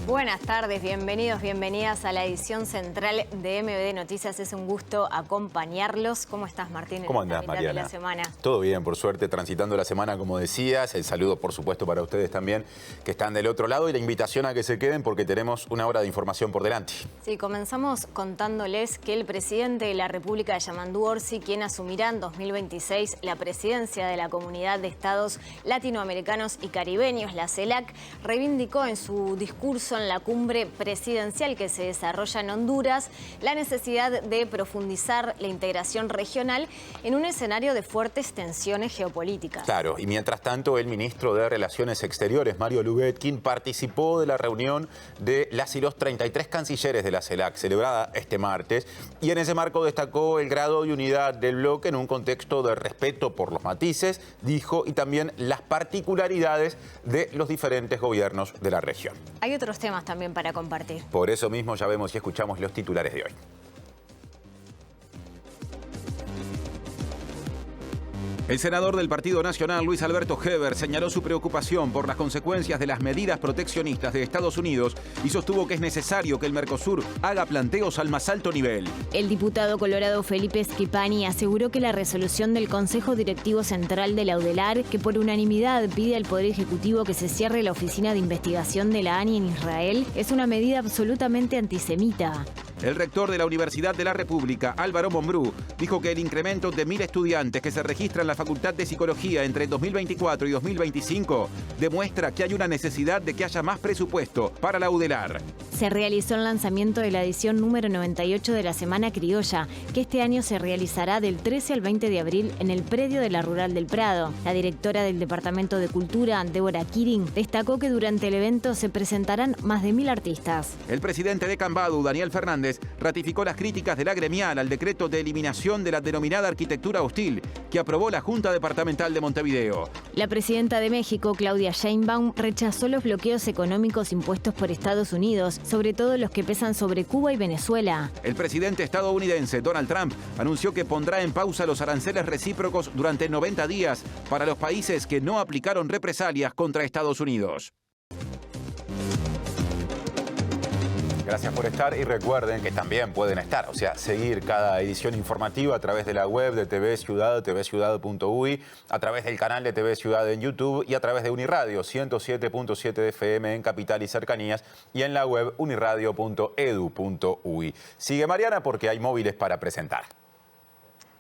Buenas tardes, bienvenidos, bienvenidas a la edición central de MBD Noticias. Es un gusto acompañarlos. ¿Cómo estás, Martín? ¿Cómo andás, Mariana? De la semana. Todo bien, por suerte, transitando la semana, como decías. El saludo, por supuesto, para ustedes también, que están del otro lado. Y la invitación a que se queden porque tenemos una hora de información por delante. Sí, comenzamos contándoles que el presidente de la República, Yamandu Orsi, quien asumirá en 2026 la presidencia de la Comunidad de Estados Latinoamericanos y Caribeños, la CELAC, reivindicó en su discurso en la cumbre presidencial que se desarrolla en Honduras la necesidad de profundizar la integración regional en un escenario de fuertes tensiones geopolíticas. Claro, y mientras tanto el ministro de Relaciones Exteriores, Mario Lubetkin, participó de la reunión de las y los 33 cancilleres de la CELAC, celebrada este martes, y en ese marco destacó el grado de unidad del bloque en un contexto de respeto por los matices, dijo, y también las particularidades de los diferentes gobiernos de la región. Hay otros temas también para compartir. Por eso mismo ya vemos y escuchamos los titulares de hoy. El senador del Partido Nacional, Luis Alberto Heber, señaló su preocupación por las consecuencias de las medidas proteccionistas de Estados Unidos y sostuvo que es necesario que el Mercosur haga planteos al más alto nivel. El diputado colorado Felipe Schipani aseguró que la resolución del Consejo Directivo Central de la UDELAR, que por unanimidad pide al Poder Ejecutivo que se cierre la oficina de investigación de la ANI en Israel, es una medida absolutamente antisemita. El rector de la Universidad de la República, Álvaro Mombrú, dijo que el incremento de 1.000 estudiantes que se registran en la Facultad de Psicología entre 2024 y 2025 demuestra que hay una necesidad de que haya más presupuesto para la UDELAR. Se realizó el lanzamiento de la edición número 98 de la Semana Criolla, que este año se realizará del 13 al 20 de abril en el predio de la Rural del Prado. La directora del Departamento de Cultura, Débora Kirin, destacó que durante el evento se presentarán más de 1.000 artistas. El presidente de Cambadu, Daniel Fernández, ratificó las críticas de la gremial al decreto de eliminación de la denominada arquitectura hostil que aprobó la Junta Departamental de Montevideo. La presidenta de México, Claudia Sheinbaum, rechazó los bloqueos económicos impuestos por Estados Unidos, sobre todo los que pesan sobre Cuba y Venezuela. El presidente estadounidense, Donald Trump, anunció que pondrá en pausa los aranceles recíprocos durante 90 días para los países que no aplicaron represalias contra Estados Unidos. Gracias por estar y recuerden que también pueden estar, o sea, seguir cada edición informativa a través de la web de TV Ciudad, tvciudad.uy, a través del canal de TV Ciudad en YouTube y a través de Uniradio 107.7 FM en Capital y Cercanías y en la web uniradio.edu.uy. Sigue Mariana porque hay móviles para presentar.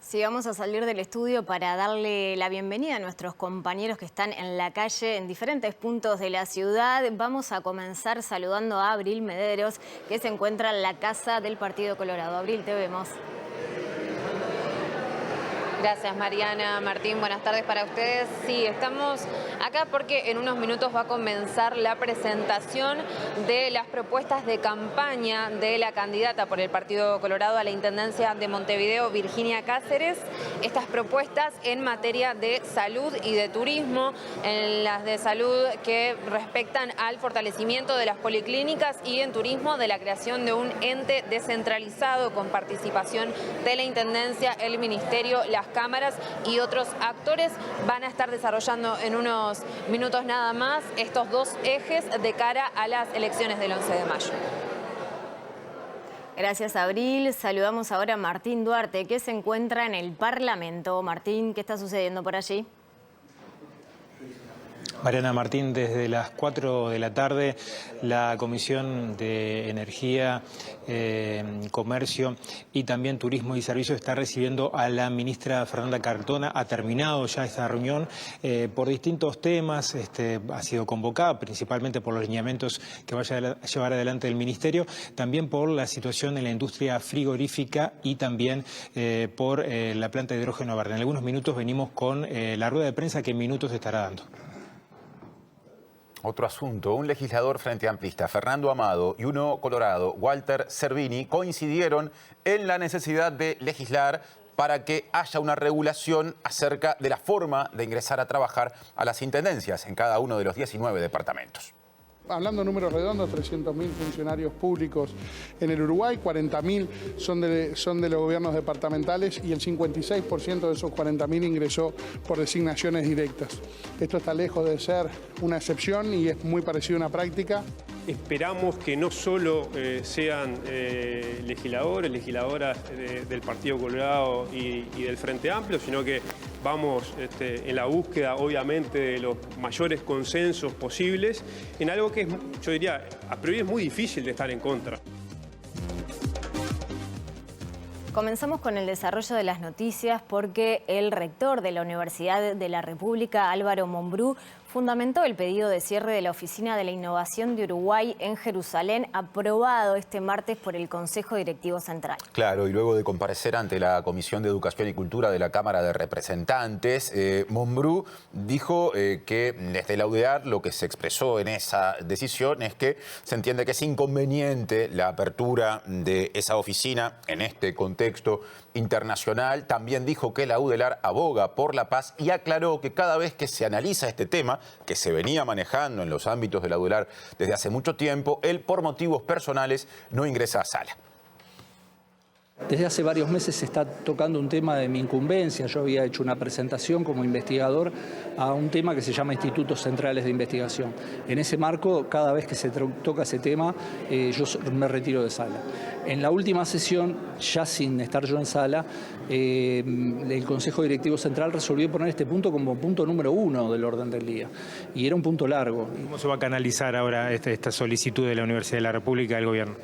Sí, vamos a salir del estudio para darle la bienvenida a nuestros compañeros que están en la calle en diferentes puntos de la ciudad. Vamos a comenzar saludando a Abril Mederos, que se encuentra en la casa del Partido Colorado. Abril, te vemos. Gracias, Mariana. Martín, buenas tardes para ustedes. Sí, estamos acá porque en unos minutos va a comenzar la presentación de las propuestas de campaña de la candidata por el Partido Colorado a la Intendencia de Montevideo, Virginia Cáceres. Estas propuestas en materia de salud y de turismo, en las de salud que respectan al fortalecimiento de las policlínicas y en turismo de la creación de un ente descentralizado con participación de la Intendencia, el Ministerio, las cámaras y otros actores. Van a estar desarrollando en unos minutos nada más estos dos ejes de cara a las elecciones del 11 de mayo. Gracias, Abril. Saludamos ahora a Martín Duarte, que se encuentra en el Parlamento. Martín, ¿qué está sucediendo por allí? Mariana, Martín, desde las 4 de la tarde la Comisión de Energía, Comercio y también Turismo y Servicios está recibiendo a la ministra Fernanda Cartona. Ha terminado ya esta reunión por distintos temas. Ha sido convocada principalmente por los lineamientos que vaya a llevar adelante el Ministerio, también por la situación en la industria frigorífica y también por la planta de hidrógeno verde. En algunos minutos venimos con la rueda de prensa que en minutos estará dando. Otro asunto, un legislador frente amplista, Fernando Amado, y uno colorado, Walter Cervini, coincidieron en la necesidad de legislar para que haya una regulación acerca de la forma de ingresar a trabajar a las intendencias en cada uno de los 19 departamentos. Hablando de números redondos, 300.000 funcionarios públicos en el Uruguay, 40.000 son de los gobiernos departamentales y el 56% de esos 40.000 ingresó por designaciones directas. Esto está lejos de ser una excepción y es muy parecido a una práctica. esperamos que no solo sean legisladores, legisladoras del Partido Colorado y del Frente Amplio, sino que vamos en la búsqueda, obviamente, de los mayores consensos posibles en algo que yo diría, a priori es muy difícil de estar en contra. Comenzamos con el desarrollo de las noticias porque el rector de la Universidad de la República, Álvaro Mombrú, fundamentó el pedido de cierre de la Oficina de la Innovación de Uruguay en Jerusalén, aprobado este martes por el Consejo Directivo Central. Claro, y luego de comparecer ante la Comisión de Educación y Cultura de la Cámara de Representantes, Mombrú dijo que desde la UDEAR lo que se expresó en esa decisión es que se entiende que es inconveniente la apertura de esa oficina en este contexto internacional. También dijo que la UDELAR aboga por la paz y aclaró que cada vez que se analiza este tema, que se venía manejando en los ámbitos de la UDELAR desde hace mucho tiempo, él por motivos personales no ingresa a sala. Desde hace varios meses se está tocando un tema de mi incumbencia. Yo había hecho una presentación como investigador a un tema que se llama Institutos Centrales de Investigación. En ese marco, cada vez que se toca ese tema, yo me retiro de sala. En la última sesión, ya sin estar yo en sala, el Consejo Directivo Central resolvió poner este punto como punto número 1 del orden del día. Y era un punto largo. ¿Cómo se va a canalizar ahora esta solicitud de la Universidad de la República al gobierno?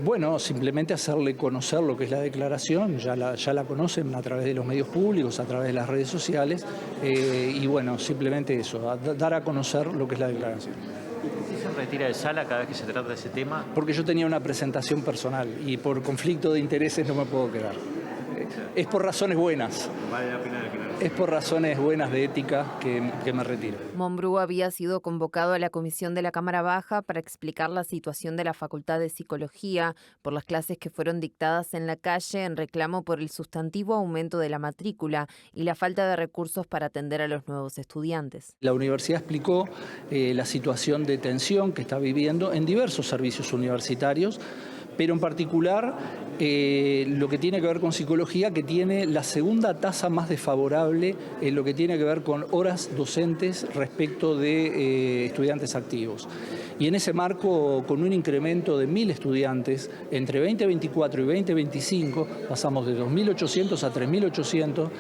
Bueno, simplemente hacerle conocer lo que es la declaración, ya la conocen a través de los medios públicos, a través de las redes sociales, y bueno, simplemente eso, dar a conocer lo que es la declaración. ¿Usted se retira de sala cada vez que se trata de ese tema? Porque yo tenía una presentación personal y por conflicto de intereses no me puedo quedar. Es por razones buenas. Vale la pena declarar. Es por razones buenas de ética que me retiro. Mombrú había sido convocado a la comisión de la Cámara Baja para explicar la situación de la Facultad de Psicología por las clases que fueron dictadas en la calle en reclamo por el sustantivo aumento de la matrícula y la falta de recursos para atender a los nuevos estudiantes. La universidad explicó la situación de tensión que está viviendo en diversos servicios universitarios, pero en particular lo que tiene que ver con psicología, que tiene la segunda tasa más desfavorable en lo que tiene que ver con horas docentes respecto de estudiantes activos. Y en ese marco, con un incremento de 1.000 estudiantes, entre 2024 y 2025, pasamos de 2.800 a 3.800,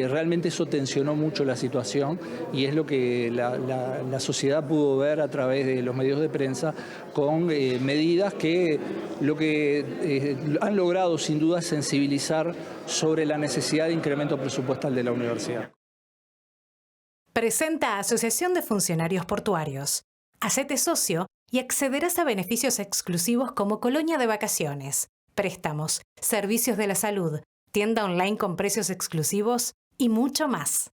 realmente eso tensionó mucho la situación y es lo que la sociedad pudo ver a través de los medios de prensa con medidas que lo que han logrado sin duda es sensibilizar sobre la necesidad de incremento presupuestal de la universidad. Presenta Asociación de Funcionarios Portuarios. Hacete socio y accederás a beneficios exclusivos como colonia de vacaciones, préstamos, servicios de la salud, tienda online con precios exclusivos y mucho más.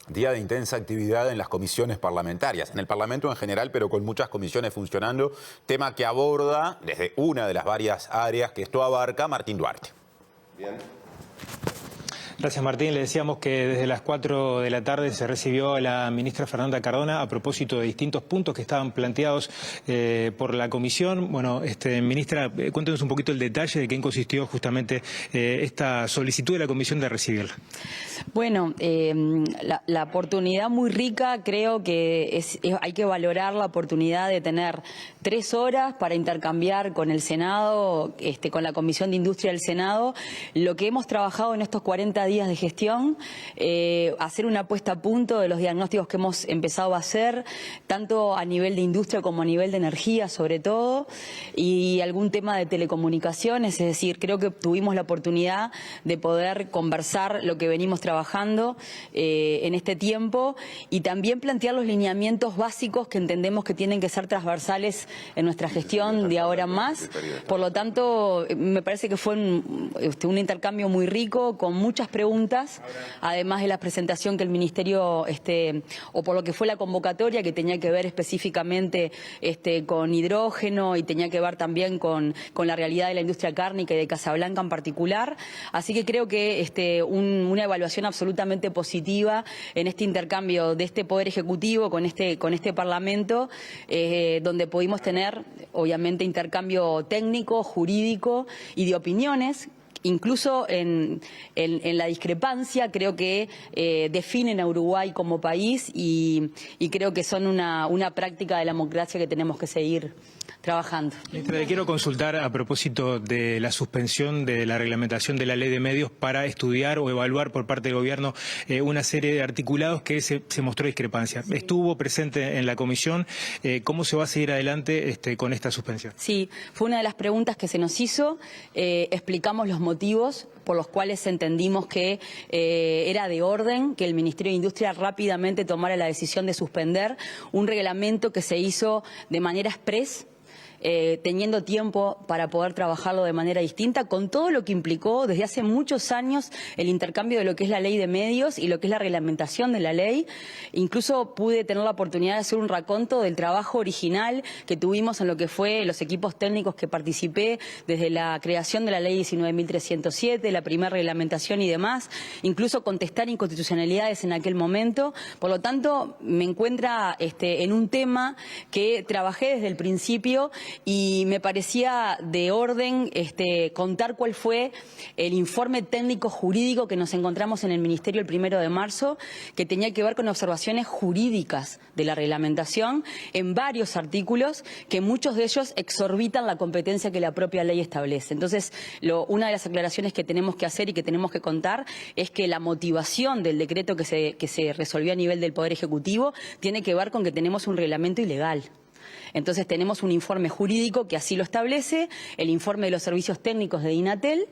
Día de intensa actividad en las comisiones parlamentarias, en el Parlamento en general, pero con muchas comisiones funcionando, tema que aborda desde una de las varias áreas que esto abarca Martín Duarte. Bien. Gracias, Martín. Le decíamos que desde las 4 de la tarde se recibió a la ministra Fernanda Cardona a propósito de distintos puntos que estaban planteados por la comisión. Bueno, ministra, cuéntenos un poquito el detalle de qué consistió justamente esta solicitud de la comisión de recibirla. Bueno, la oportunidad muy rica, creo que hay que valorar la oportunidad de tener 3 horas para intercambiar con el Senado, con la Comisión de Industria del Senado, lo que hemos trabajado en estos 40 días de gestión, hacer una puesta a punto de los diagnósticos que hemos empezado a hacer, tanto a nivel de industria como a nivel de energía sobre todo, y algún tema de telecomunicaciones, es decir, creo que tuvimos la oportunidad de poder conversar lo que venimos trabajando en este tiempo y también plantear los lineamientos básicos que entendemos que tienen que ser transversales en nuestra gestión de ahora en más. Por lo tanto, me parece que fue un intercambio muy rico, con muchas preguntas, además de la presentación que el Ministerio, o por lo que fue la convocatoria, que tenía que ver específicamente con hidrógeno y tenía que ver también con la realidad de la industria cárnica y de Casablanca en particular. Así que creo que una evaluación absolutamente positiva en este intercambio de este Poder Ejecutivo con este Parlamento, donde pudimos tener, obviamente, intercambio técnico, jurídico y de opiniones, incluso en la discrepancia, creo que definen a Uruguay como país y creo que son una práctica de la democracia que tenemos que seguir trabajando. Ministra, le quiero consultar a propósito de la suspensión de la reglamentación de la ley de medios para estudiar o evaluar por parte del gobierno una serie de articulados que se mostró discrepancia. Sí. Estuvo presente en la comisión. ¿Cómo se va a seguir adelante con esta suspensión? Sí, fue una de las preguntas que se nos hizo. Explicamos los motivos por los cuales entendimos que era de orden que el Ministerio de Industria rápidamente tomara la decisión de suspender un reglamento que se hizo de manera express, teniendo tiempo para poder trabajarlo de manera distinta, con todo lo que implicó desde hace muchos años el intercambio de lo que es la ley de medios y lo que es la reglamentación de la ley. Incluso pude tener la oportunidad de hacer un raconto del trabajo original que tuvimos en lo que fue los equipos técnicos que participé desde la creación de la ley 19.307, la primera reglamentación y demás, incluso contestar inconstitucionalidades en aquel momento. Por lo tanto, me encuentra en un tema que trabajé desde el principio y me parecía de orden contar cuál fue el informe técnico jurídico que nos encontramos en el Ministerio el 1 de marzo, que tenía que ver con observaciones jurídicas de la reglamentación en varios artículos, que muchos de ellos exorbitan la competencia que la propia ley establece. Entonces, una de las aclaraciones que tenemos que hacer y que tenemos que contar es que la motivación del decreto que se resolvió a nivel del Poder Ejecutivo tiene que ver con que tenemos un reglamento ilegal. Entonces tenemos un informe jurídico que así lo establece, el informe de los servicios técnicos de Dinatel.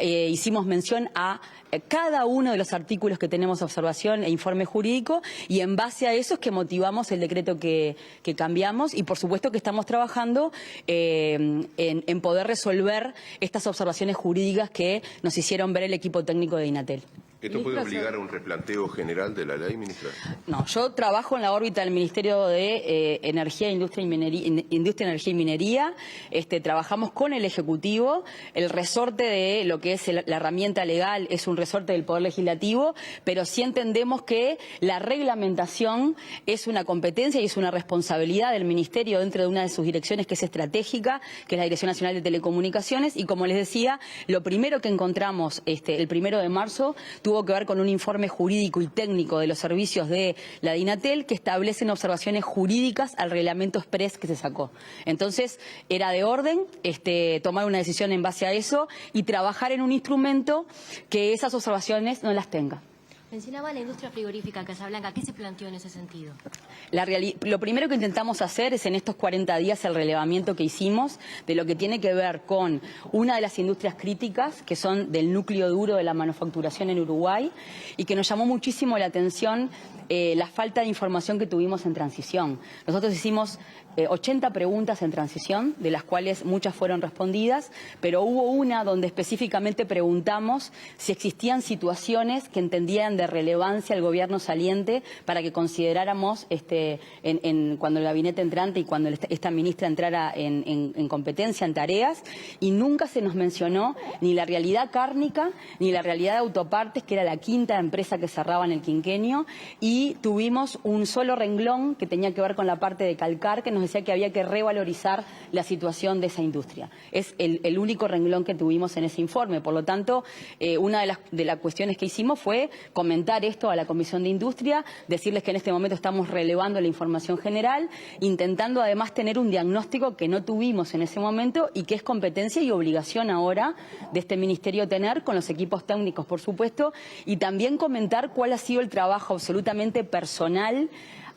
Hicimos mención a cada uno de los artículos que tenemos observación e informe jurídico, y en base a eso es que motivamos el decreto que cambiamos, y por supuesto que estamos trabajando en poder resolver estas observaciones jurídicas que nos hicieron ver el equipo técnico de Dinatel. ¿Esto puede obligar a un replanteo general de la ley, ministra? No, yo trabajo en la órbita del Ministerio de Energía, Industria, Energía y Minería. Trabajamos con el Ejecutivo. El resorte de lo que es la herramienta legal es un resorte del Poder Legislativo, pero sí entendemos que la reglamentación es una competencia y es una responsabilidad del Ministerio dentro de una de sus direcciones que es estratégica, que es la Dirección Nacional de Telecomunicaciones, y como les decía, lo primero que encontramos el 1 de marzo tuvo que ver con un informe jurídico y técnico de los servicios de la Dinatel que establecen observaciones jurídicas al reglamento express que se sacó. Entonces, era de orden tomar una decisión en base a eso y trabajar en un instrumento que esas observaciones no las tenga. Mencionaba la industria frigorífica en Casablanca. ¿Qué se planteó en ese sentido? Lo primero que intentamos hacer es en estos 40 días el relevamiento que hicimos de lo que tiene que ver con una de las industrias críticas, que son del núcleo duro de la manufacturación en Uruguay, y que nos llamó muchísimo la atención la falta de información que tuvimos en transición. Nosotros hicimos 80 preguntas en transición, de las cuales muchas fueron respondidas, pero hubo una donde específicamente preguntamos si existían situaciones que entendían de relevancia al gobierno saliente para que consideráramos cuando el gabinete entrante y cuando esta ministra entrara en competencia, en tareas, y nunca se nos mencionó ni la realidad cárnica ni la realidad de autopartes, que era la quinta empresa que cerraba en el quinquenio, y tuvimos un solo renglón que tenía que ver con la parte de calcar, que nos decía que había que revalorizar la situación de esa industria. Es el único renglón que tuvimos en ese informe. Por lo tanto, una de las cuestiones que hicimos fue comentar esto a la Comisión de Industria, decirles que en este momento estamos relevando la información general, intentando además tener un diagnóstico que no tuvimos en ese momento y que es competencia y obligación ahora de este ministerio tener, con los equipos técnicos, por supuesto, y también comentar cuál ha sido el trabajo absolutamente personal,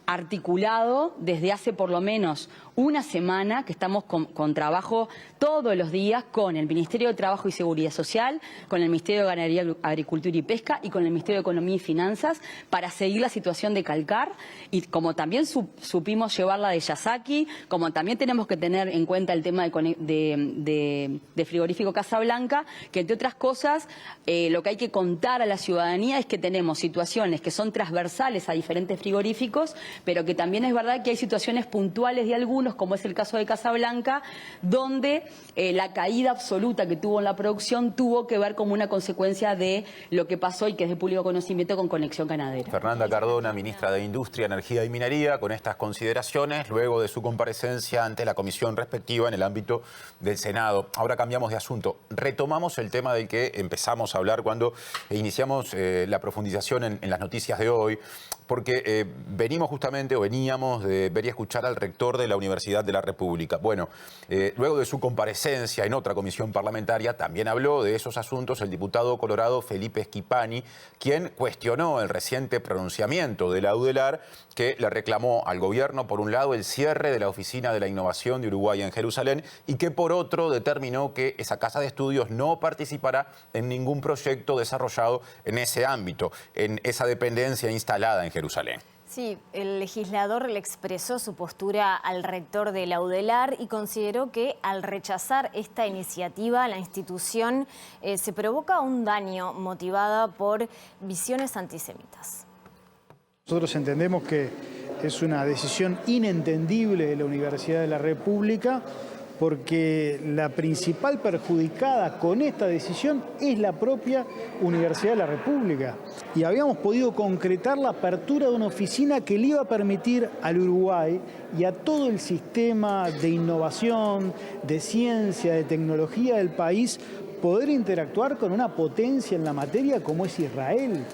articulado desde hace por lo menos una semana, que estamos con trabajo todos los días con el Ministerio de Trabajo y Seguridad Social, con el Ministerio de Ganadería, Agricultura y Pesca y con el Ministerio de Economía y Finanzas para seguir la situación de calcar, y como también supimos llevarla de Yasaki, como también tenemos que tener en cuenta el tema de frigorífico Casablanca, que entre otras cosas lo que hay que contar a la ciudadanía es que tenemos situaciones que son transversales a diferentes frigoríficos, pero que también es verdad que hay situaciones puntuales de algunos ejemplos, como es el caso de Casablanca, donde la caída absoluta que tuvo en la producción tuvo que ver como una consecuencia de lo que pasó y que es de público conocimiento con Conexión Ganadera. Fernanda Cardona, ministra de Industria, Energía y Minería, con estas consideraciones luego de su comparecencia ante la comisión respectiva en el ámbito del Senado. Ahora cambiamos de asunto. Retomamos el tema del que empezamos a hablar cuando iniciamos la profundización en las noticias de hoy, porque veníamos de ver y escuchar al rector de la Universidad de la República. Bueno, luego de su comparecencia en otra comisión parlamentaria, también habló de esos asuntos el diputado colorado Felipe Schipani, quien cuestionó el reciente pronunciamiento de la UDELAR, que le reclamó al gobierno, por un lado, el cierre de la Oficina de la Innovación de Uruguay en Jerusalén y que, por otro, determinó que esa casa de estudios no participará en ningún proyecto desarrollado en ese ámbito, en esa dependencia instalada en Jerusalén. Sí, el legislador le expresó su postura al rector de la UDELAR y consideró que al rechazar esta iniciativa, la institución se provoca un daño motivado por visiones antisemitas. Nosotros entendemos que es una decisión inentendible de la Universidad de la República, porque la principal perjudicada con esta decisión es la propia Universidad de la República. Y habíamos podido concretar la apertura de una oficina que le iba a permitir al Uruguay y a todo el sistema de innovación, de ciencia, de tecnología del país, poder interactuar con una potencia en la materia como es Israel.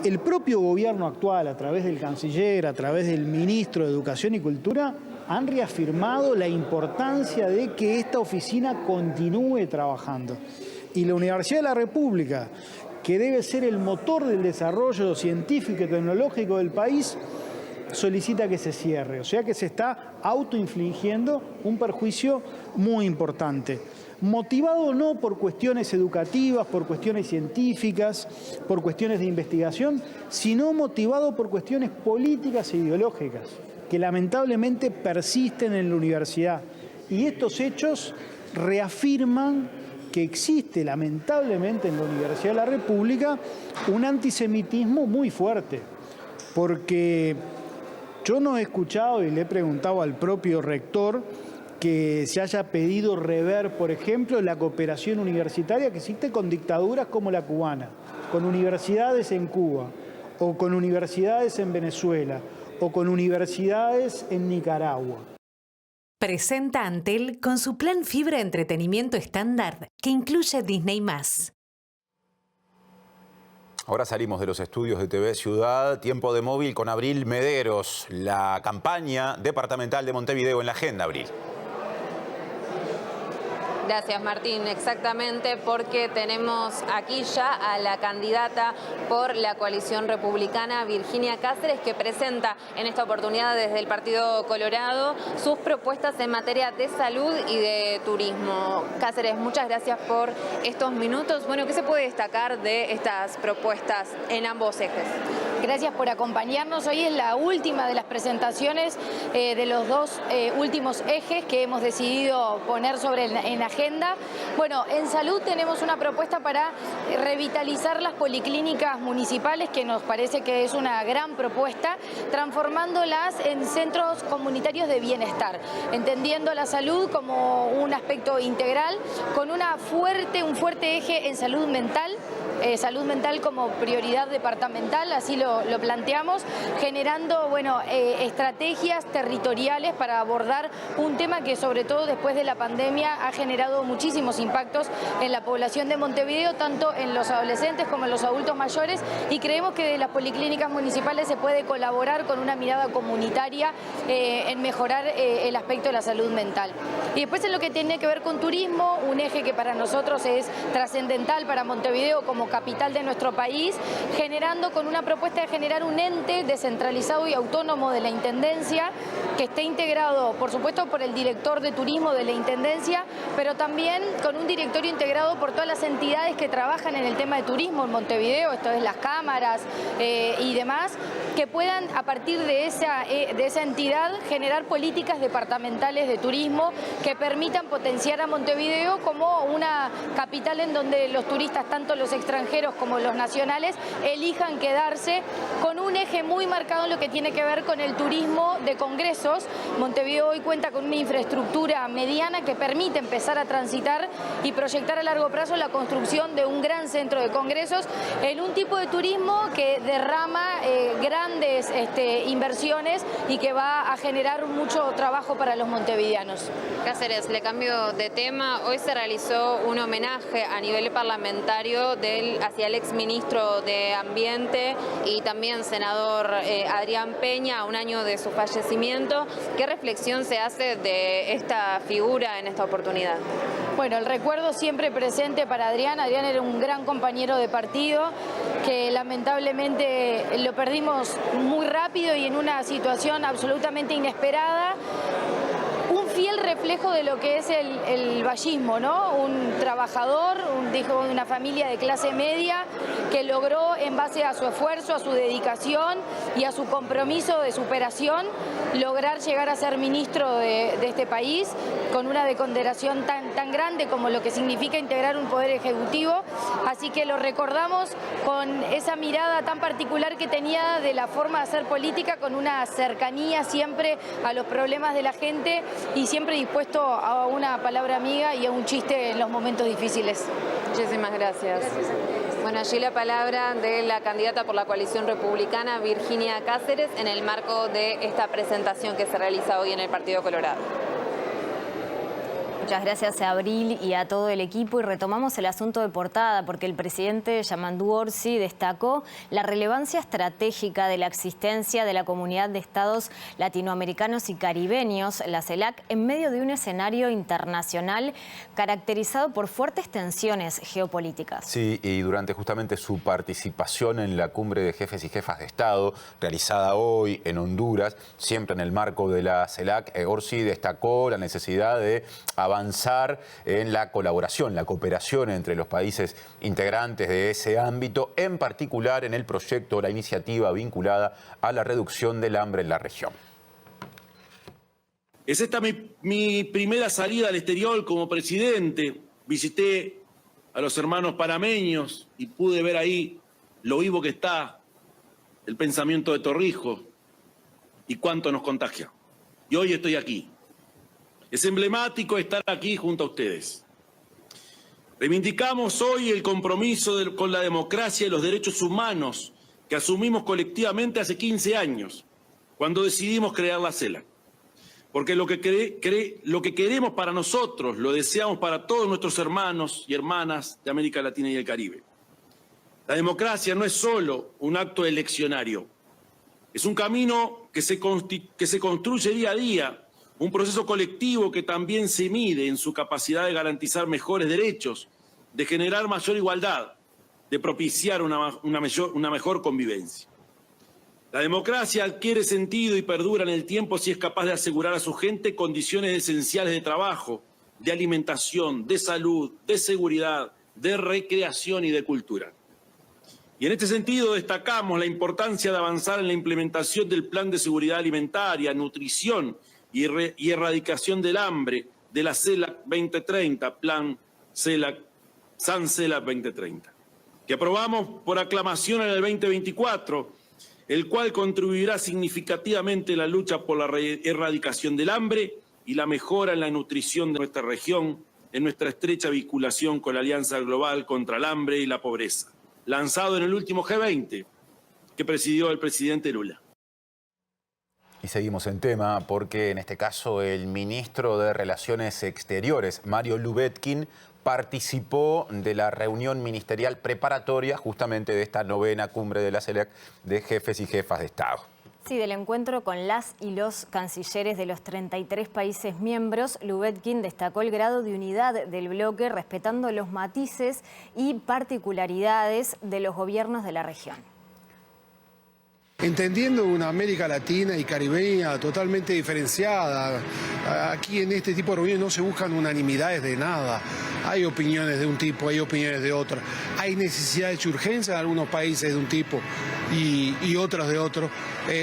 El propio gobierno actual, a través del canciller, a través del ministro de Educación y Cultura, han reafirmado la importancia de que esta oficina continúe trabajando. Y la Universidad de la República, que debe ser el motor del desarrollo científico y tecnológico del país, solicita que se cierre. O sea que se está autoinfligiendo un perjuicio muy importante. Motivado no por cuestiones educativas, por cuestiones científicas, por cuestiones de investigación, sino motivado por cuestiones políticas e ideológicas, que lamentablemente persisten en la universidad. Y estos hechos reafirman que existe lamentablemente en la Universidad de la República un antisemitismo muy fuerte, porque yo no he escuchado y le he preguntado al propio rector que se haya pedido rever, por ejemplo, la cooperación universitaria que existe con dictaduras como la cubana, con universidades en Cuba, o con universidades en Venezuela, o con universidades en Nicaragua. Presenta Antel con su plan fibra entretenimiento estándar que incluye Disney+. Ahora salimos de los estudios de TV Ciudad, Tiempo de Móvil con Abril Mederos, la campaña departamental de Montevideo en la agenda, Abril. Gracias, Martín. Exactamente, porque tenemos aquí ya a la candidata por la coalición republicana, Virginia Cáceres, que presenta en esta oportunidad desde el Partido Colorado sus propuestas en materia de salud y de turismo. Cáceres, muchas gracias por estos minutos. Bueno, ¿qué se puede destacar de estas propuestas en ambos ejes? Gracias por acompañarnos. Hoy es la última de las presentaciones de los dos últimos ejes que hemos decidido poner en agenda. Bueno, en salud tenemos una propuesta para revitalizar las policlínicas municipales, que nos parece que es una gran propuesta, transformándolas en centros comunitarios de bienestar, entendiendo la salud como un aspecto integral, con un fuerte eje en salud mental como prioridad departamental, así lo planteamos, generando estrategias territoriales para abordar un tema que, sobre todo después de la pandemia, ha generado muchísimos impactos en la población de Montevideo, tanto en los adolescentes como en los adultos mayores, y creemos que de las policlínicas municipales se puede colaborar con una mirada comunitaria en mejorar el aspecto de la salud mental. Y después, en lo que tiene que ver con turismo, un eje que para nosotros es trascendental para Montevideo como capital de nuestro país, generando con una propuesta de generar un ente descentralizado y autónomo de la Intendencia, que esté integrado, por supuesto, por el director de turismo de la Intendencia, pero también con un directorio integrado por todas las entidades que trabajan en el tema de turismo en Montevideo, esto es las cámaras y demás, que puedan, a partir de esa entidad, generar políticas departamentales de turismo que permitan potenciar a Montevideo como una capital en donde los turistas, tanto los extranjeros extranjeros como los nacionales elijan quedarse, con un eje muy marcado en lo que tiene que ver con el turismo de congresos. Montevideo hoy cuenta con una infraestructura mediana que permite empezar a transitar y proyectar a largo plazo la construcción de un gran centro de congresos en un tipo de turismo que derrama grandes inversiones y que va a generar mucho trabajo para los montevideanos. Cáceres, le cambio de tema. Hoy se realizó un homenaje a nivel parlamentario hacia el exministro de Ambiente y también senador Adrián Peña, a un año de su fallecimiento. ¿Qué reflexión se hace de esta figura en esta oportunidad? Bueno, el recuerdo siempre presente para Adrián. Adrián era un gran compañero de partido que lamentablemente lo perdimos muy rápido y en una situación absolutamente inesperada. Un fiel reflejo de lo que es el vallismo, ¿no? Un trabajador, hijo de una familia de clase media que logró, en base a su esfuerzo, a su dedicación y a su compromiso de superación, lograr llegar a ser ministro de este país con una consideración tan grande como lo que significa integrar un poder ejecutivo. Así que lo recordamos con esa mirada tan particular que tenía de la forma de hacer política, con una cercanía siempre a los problemas de la gente y siempre dispuesto a una palabra amiga y a un chiste en los momentos difíciles. Muchísimas gracias. Bueno, allí la palabra de la candidata por la coalición republicana, Virginia Cáceres, en el marco de esta presentación que se realiza hoy en el Partido Colorado. Muchas gracias a Abril y a todo el equipo, y retomamos el asunto de portada porque el presidente Yamandu Orsi destacó la relevancia estratégica de la existencia de la Comunidad de Estados Latinoamericanos y Caribeños, la CELAC, en medio de un escenario internacional caracterizado por fuertes tensiones geopolíticas. Sí, y durante justamente su participación en la cumbre de jefes y jefas de Estado, realizada hoy en Honduras, siempre en el marco de la CELAC, Orsi destacó la necesidad de avanzar en la colaboración, la cooperación entre los países integrantes de ese ámbito, en particular en el proyecto, la iniciativa vinculada a la reducción del hambre en la región. Es esta mi primera salida al exterior como presidente. Visité a los hermanos panameños y pude ver ahí lo vivo que está el pensamiento de Torrijos y cuánto nos contagia. Y hoy estoy aquí. Es emblemático estar aquí junto a ustedes. Reivindicamos hoy el compromiso con la democracia y los derechos humanos que asumimos colectivamente hace 15 años, cuando decidimos crear la CELAC. Porque lo que queremos para nosotros, lo deseamos para todos nuestros hermanos y hermanas de América Latina y el Caribe. La democracia no es solo un acto eleccionario, es un camino que se construye día a día, un proceso colectivo que también se mide en su capacidad de garantizar mejores derechos, de generar mayor igualdad, de propiciar una mejor convivencia. La democracia adquiere sentido y perdura en el tiempo si es capaz de asegurar a su gente condiciones esenciales de trabajo, de alimentación, de salud, de seguridad, de recreación y de cultura. Y en este sentido destacamos la importancia de avanzar en la implementación del Plan de Seguridad Alimentaria, Nutrición y Erradicación del Hambre de la CELAC 2030, Plan San CELAC 2030, que aprobamos por aclamación en el 2024, el cual contribuirá significativamente en la lucha por la erradicación del hambre y la mejora en la nutrición de nuestra región, en nuestra estrecha vinculación con la Alianza Global contra el Hambre y la Pobreza, lanzado en el último G20 que presidió el presidente Lula. Y seguimos en tema porque en este caso el ministro de Relaciones Exteriores, Mario Lubetkin, participó de la reunión ministerial preparatoria justamente de esta novena cumbre de la CELAC de jefes y jefas de Estado. Sí, del encuentro con las y los cancilleres de los 33 países miembros, Lubetkin destacó el grado de unidad del bloque, respetando los matices y particularidades de los gobiernos de la región. Entendiendo una América Latina y caribeña totalmente diferenciada, aquí en este tipo de reuniones no se buscan unanimidades de nada. Hay opiniones de un tipo, hay opiniones de otro. Hay necesidades y urgencias en algunos países de un tipo y otros de otro.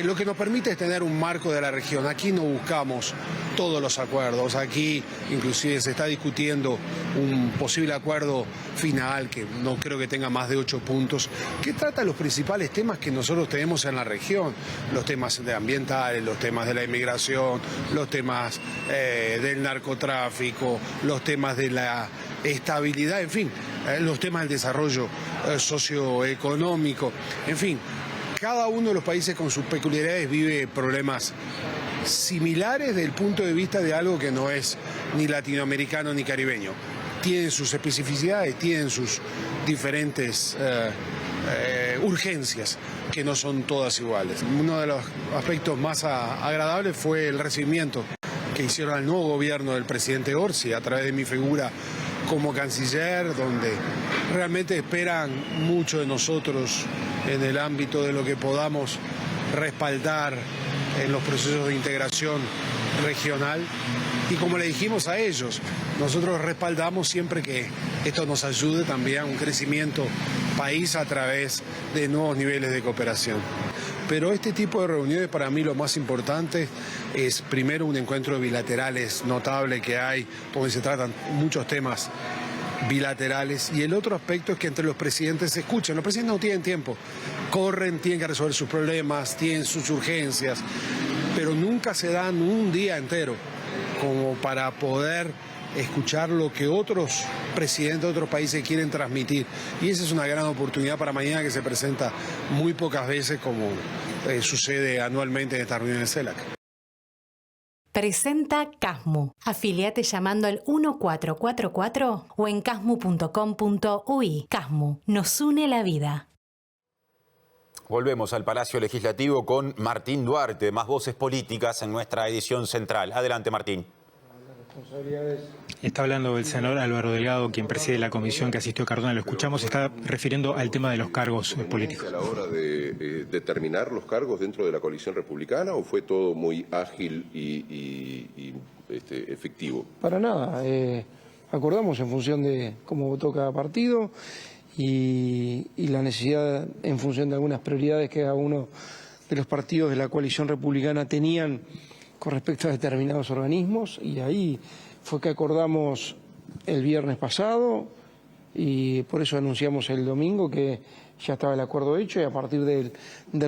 Lo que nos permite es tener un marco de la región. Aquí no buscamos todos los acuerdos. Aquí inclusive se está discutiendo un posible acuerdo final, que no creo que tenga más de 8 puntos, que trata los principales temas que nosotros tenemos en la región. Los temas ambientales, los temas de la inmigración, los temas del narcotráfico, los temas de la estabilidad, en fin, los temas del desarrollo socioeconómico, en fin. Cada uno de los países con sus peculiaridades vive problemas similares desde el punto de vista de algo que no es ni latinoamericano ni caribeño. Tienen sus especificidades, tienen sus diferentes urgencias, que no son todas iguales. Uno de los aspectos más agradables fue el recibimiento que hicieron al nuevo gobierno del presidente Orsi a través de mi figura como canciller, donde realmente esperan mucho de nosotros en el ámbito de lo que podamos respaldar en los procesos de integración regional. Y como le dijimos a ellos, nosotros respaldamos siempre que esto nos ayude también a un crecimiento país a través de nuevos niveles de cooperación. Pero este tipo de reuniones, para mí lo más importante es primero un encuentro bilaterales notable que hay, donde se tratan muchos temas bilaterales, y el otro aspecto es que entre los presidentes se escuchan. Los presidentes no tienen tiempo, corren, tienen que resolver sus problemas, tienen sus urgencias, pero nunca se dan un día entero como para poder escuchar lo que otros presidentes de otros países quieren transmitir. Y esa es una gran oportunidad para mañana, que se presenta muy pocas veces, como sucede anualmente en estas reuniones CELAC. Presenta Casmu. Afiliate llamando al 1444 o en casmu.com.uy. Casmu, nos une la vida. Volvemos al Palacio Legislativo con Martín Duarte, más voces políticas en nuestra edición central. Adelante, Martín. Está hablando el senador Álvaro Delgado, quien preside la comisión que asistió Cardona. Lo escuchamos, está refiriendo al tema de los cargos políticos. ¿A la hora de determinar los cargos dentro de la coalición republicana o fue todo muy ágil y efectivo? Para nada. Acordamos en función de cómo votó cada partido y la necesidad, en función de algunas prioridades que cada uno de los partidos de la coalición republicana tenían con respecto a determinados organismos, y ahí fue que acordamos el viernes pasado, y por eso anunciamos el domingo que ya estaba el acuerdo hecho, y a partir del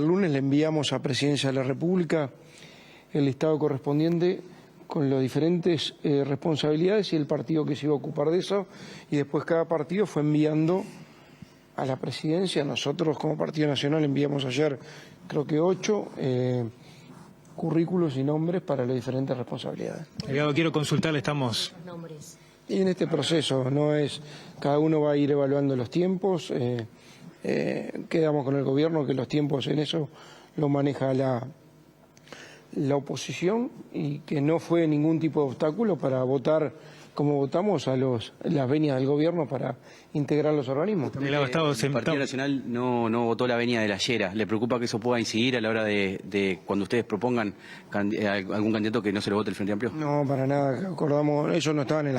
lunes le enviamos a Presidencia de la República el listado correspondiente con las diferentes responsabilidades y el partido que se iba a ocupar de eso, y después cada partido fue enviando a la Presidencia. Nosotros como Partido Nacional enviamos ayer creo que 8 currículos y nombres para las diferentes responsabilidades. Delgado, quiero consultarle, estamos... Y en este proceso no es, cada uno va a ir evaluando los tiempos, quedamos con el gobierno que los tiempos en eso lo maneja la oposición, y que no fue ningún tipo de obstáculo para votar como votamos a las venias del gobierno para integrar los organismos. El Partido Nacional no votó la venia de la Llera. ¿Le preocupa que eso pueda incidir a la hora de cuando ustedes propongan algún candidato que no se lo vote el Frente Amplio? No, para nada. Acordamos, ellos no estaban en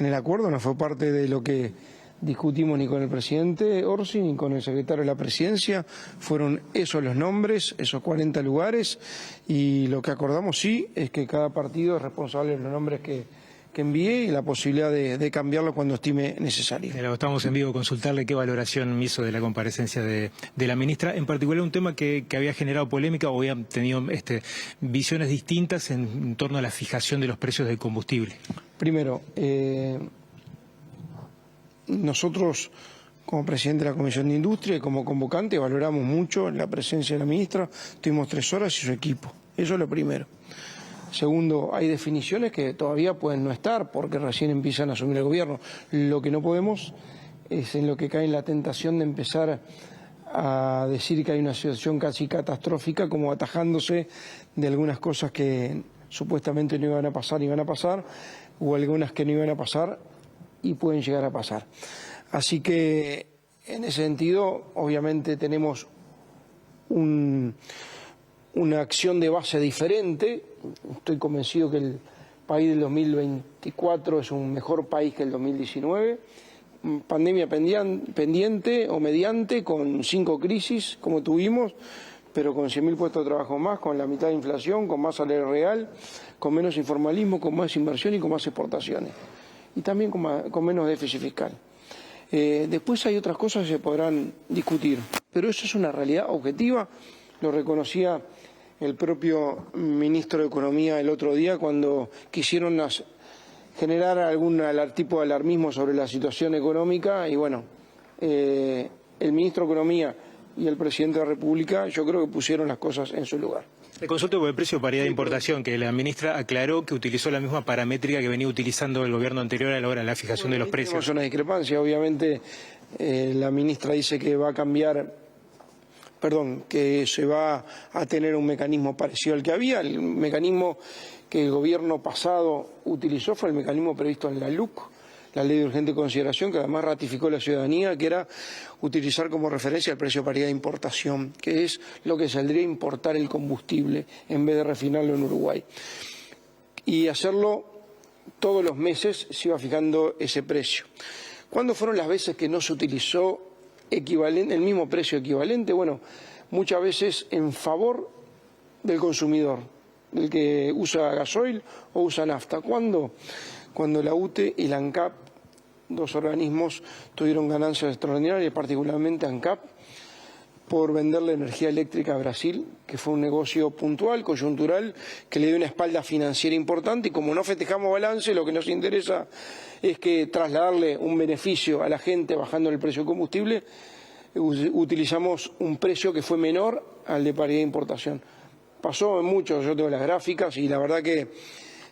el acuerdo, no fue parte de lo que discutimos ni con el presidente Orsi ni con el secretario de la Presidencia. Fueron esos los nombres, esos 40 lugares, y lo que acordamos sí es que cada partido es responsable de los nombres que envíe y la posibilidad de cambiarlo cuando estime necesario. Estamos en vivo, consultarle qué valoración hizo de la comparecencia de la ministra, en particular un tema que había generado polémica o había tenido visiones distintas en torno a la fijación de los precios del combustible. Primero, nosotros como presidente de la Comisión de Industria y como convocante valoramos mucho la presencia de la ministra. Tuvimos 3 horas y su equipo, eso es lo primero. Segundo, hay definiciones que todavía pueden no estar porque recién empiezan a asumir el gobierno. Lo que no podemos es en lo que cae en la tentación de empezar a decir que hay una situación casi catastrófica, como atajándose de algunas cosas que supuestamente no iban a pasar, o algunas que no iban a pasar y pueden llegar a pasar. Así que en ese sentido, obviamente tenemos una acción de base diferente. Estoy convencido que el país del 2024 es un mejor país que el 2019. Pandemia pendiente o mediante, con 5 crisis como tuvimos, pero con 100.000 puestos de trabajo más, con la mitad de inflación, con más salario real, con menos informalismo, con más inversión y con más exportaciones. Y también con menos déficit fiscal. Después hay otras cosas que se podrán discutir, pero eso es una realidad objetiva. Lo reconocía el propio ministro de Economía el otro día cuando quisieron generar algún tipo de alarmismo sobre la situación económica y bueno, el ministro de Economía y el presidente de la República yo creo que pusieron las cosas en su lugar. Le consulto por el precio de paridad de importación, que la ministra aclaró que utilizó la misma paramétrica que venía utilizando el gobierno anterior a la hora de la fijación de los precios. Tenemos una discrepancia, obviamente la ministra dice que va a cambiar, que se va a tener un mecanismo parecido al que había. El mecanismo que el gobierno pasado utilizó fue el mecanismo previsto en la LUC, la Ley de Urgente Consideración, que además ratificó la ciudadanía, que era utilizar como referencia el precio de paridad de importación, que es lo que saldría a importar el combustible en vez de refinarlo en Uruguay. Y hacerlo todos los meses se iba fijando ese precio. ¿Cuándo fueron las veces que no se utilizó el mismo precio equivalente? Bueno, muchas veces en favor del consumidor, del que usa gasoil o usa nafta. ¿Cuándo? Cuando la UTE y la ANCAP, dos organismos, tuvieron ganancias extraordinarias, particularmente ANCAP, por venderle energía eléctrica a Brasil, que fue un negocio puntual, coyuntural, que le dio una espalda financiera importante, y como no festejamos balance, lo que nos interesa es que trasladarle un beneficio a la gente bajando el precio del combustible, utilizamos un precio que fue menor al de paridad de importación. Pasó en muchos, yo tengo las gráficas, y la verdad que